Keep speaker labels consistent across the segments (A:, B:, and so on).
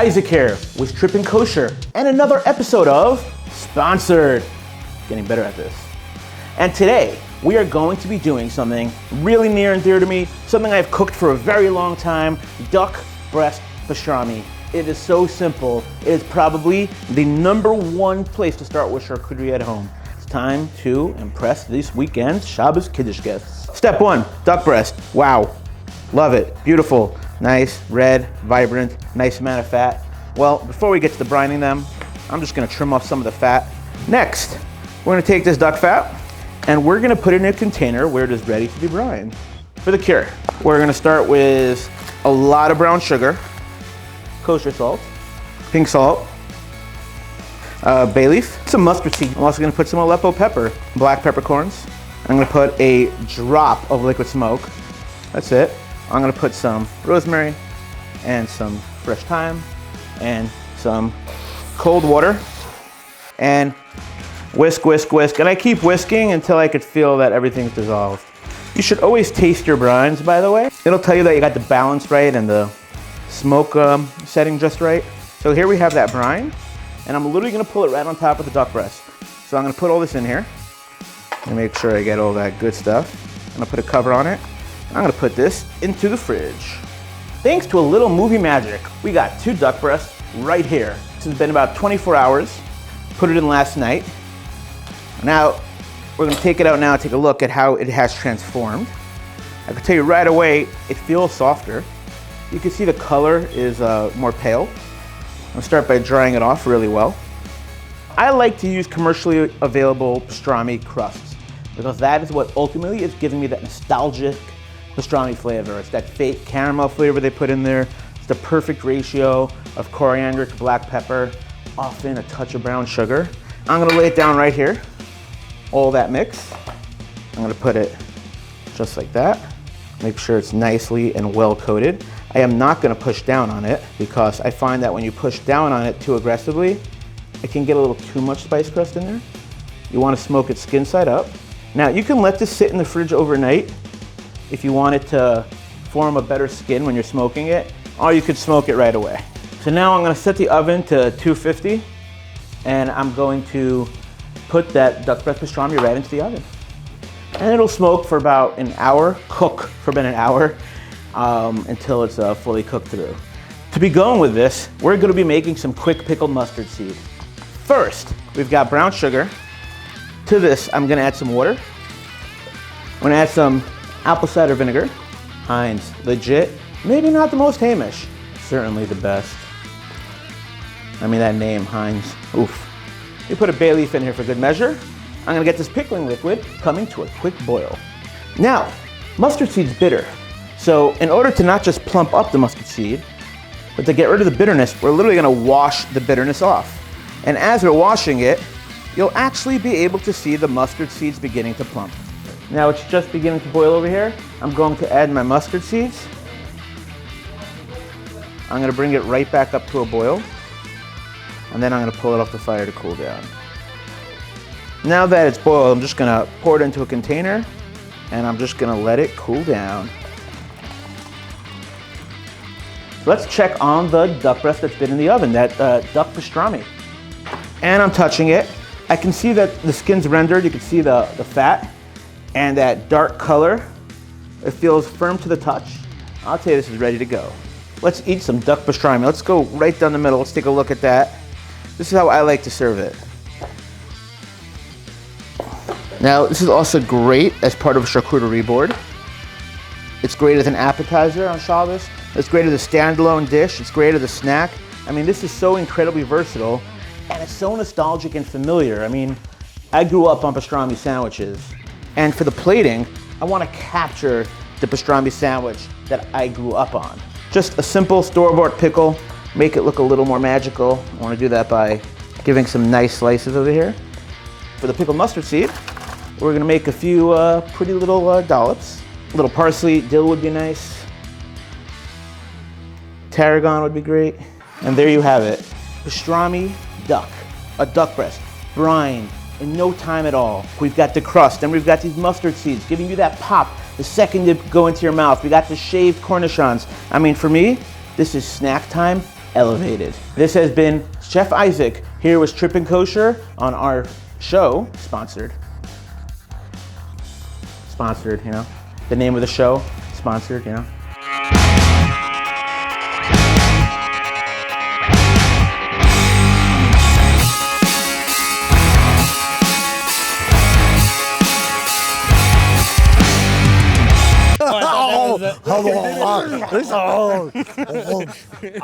A: Isaac here with Trippin' Kosher and another episode of Sponsored. Getting better at this. And today we are going to be doing something really near and dear to me, something I've cooked for a very long time, duck breast pastrami. It is so simple. It is probably the #1 place to start with charcuterie at home. It's time to impress this weekend's Shabbos Kiddush guests. Step 1, duck breast. Wow, love it, beautiful. Nice, red, vibrant, nice amount of fat. Well, before we get to the brining them, I'm just gonna trim off some of the fat. Next, we're gonna take this duck fat and we're gonna put it in a container where it is ready to be brined. For the cure, we're gonna start with a lot of brown sugar, kosher salt, pink salt, bay leaf, some mustard seed. I'm also gonna put some Aleppo pepper, black peppercorns. I'm gonna put a drop of liquid smoke. That's it. I'm gonna put some rosemary and some fresh thyme and some cold water and whisk, whisk, whisk. And I keep whisking until I could feel that everything's dissolved. You should always taste your brines, by the way. It'll tell you that you got the balance right and the smoke setting just right. So here we have that brine, and I'm literally gonna pull it right on top of the duck breast. So I'm gonna put all this in here and make sure I get all that good stuff. I'm gonna put a cover on it. I'm gonna put this into the fridge. Thanks to a little movie magic, we got 2 duck breasts right here. This has been about 24 hours. Put it in last night. Now, we're gonna take it out now and take a look at how it has transformed. I can tell you right away, it feels softer. You can see the color is more pale. I'm gonna start by drying it off really well. I like to use commercially available pastrami crusts because that is what ultimately is giving me that nostalgic pastrami flavor. It's that fake caramel flavor they put in there. It's the perfect ratio of coriander to black pepper, often a touch of brown sugar. I'm gonna lay it down right here, all that mix. I'm gonna put it just like that. Make sure it's nicely and well coated. I am not gonna push down on it because I find that when you push down on it too aggressively, it can get a little too much spice crust in there. You wanna smoke it skin side up. Now you can let this sit in the fridge overnight if you want it to form a better skin when you're smoking it, or you could smoke it right away. So now I'm gonna set the oven to 250 and I'm going to put that duck breast pastrami right into the oven. And it'll smoke for about an hour, cook for about an hour until it's fully cooked through. To be going with this, we're gonna be making some quick pickled mustard seed. First, we've got brown sugar. To this, I'm gonna add some water. I'm gonna add some apple cider vinegar. Heinz, legit. Maybe not the most Hamish, certainly the best. I mean, that name, Heinz, oof. You put a bay leaf in here for good measure. I'm gonna get this pickling liquid coming to a quick boil. Now, mustard seed's bitter. So in order to not just plump up the mustard seed, but to get rid of the bitterness, we're literally gonna wash the bitterness off. And as we're washing it, you'll actually be able to see the mustard seeds beginning to plump. Now it's just beginning to boil over here. I'm going to add my mustard seeds. I'm gonna bring it right back up to a boil. And then I'm gonna pull it off the fire to cool down. Now that it's boiled, I'm just gonna pour it into a container and I'm just gonna let it cool down. Let's check on the duck breast that's been in the oven, that duck pastrami. And I'm touching it. I can see that the skin's rendered. You can see the fat and that dark color. It feels firm to the touch. I'll tell you, this is ready to go. Let's eat some duck pastrami. Let's go right down the middle. Let's take a look at that. This is how I like to serve it. Now, this is also great as part of a charcuterie board. It's great as an appetizer on Shabbos. It's great as a standalone dish. It's great as a snack. I mean, this is so incredibly versatile and it's so nostalgic and familiar. I mean, I grew up on pastrami sandwiches. And for the plating, I want to capture the pastrami sandwich that I grew up on. Just a simple store-bought pickle, make it look a little more magical. I want to do that by giving some nice slices over here. For the pickled mustard seed, we're gonna make a few pretty little dollops. A little parsley, dill would be nice. Tarragon would be great. And there you have it. Pastrami duck, a duck breast, brine, in no time at all. We've got the crust, and we've got these mustard seeds giving you that pop the second you go into your mouth. We got the shaved cornichons. I mean, for me, this is snack time elevated. This has been Chef Isaac here with Trippin' Kosher on our show, sponsored, you know? The name of the show, sponsored, you know?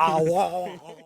B: Oh,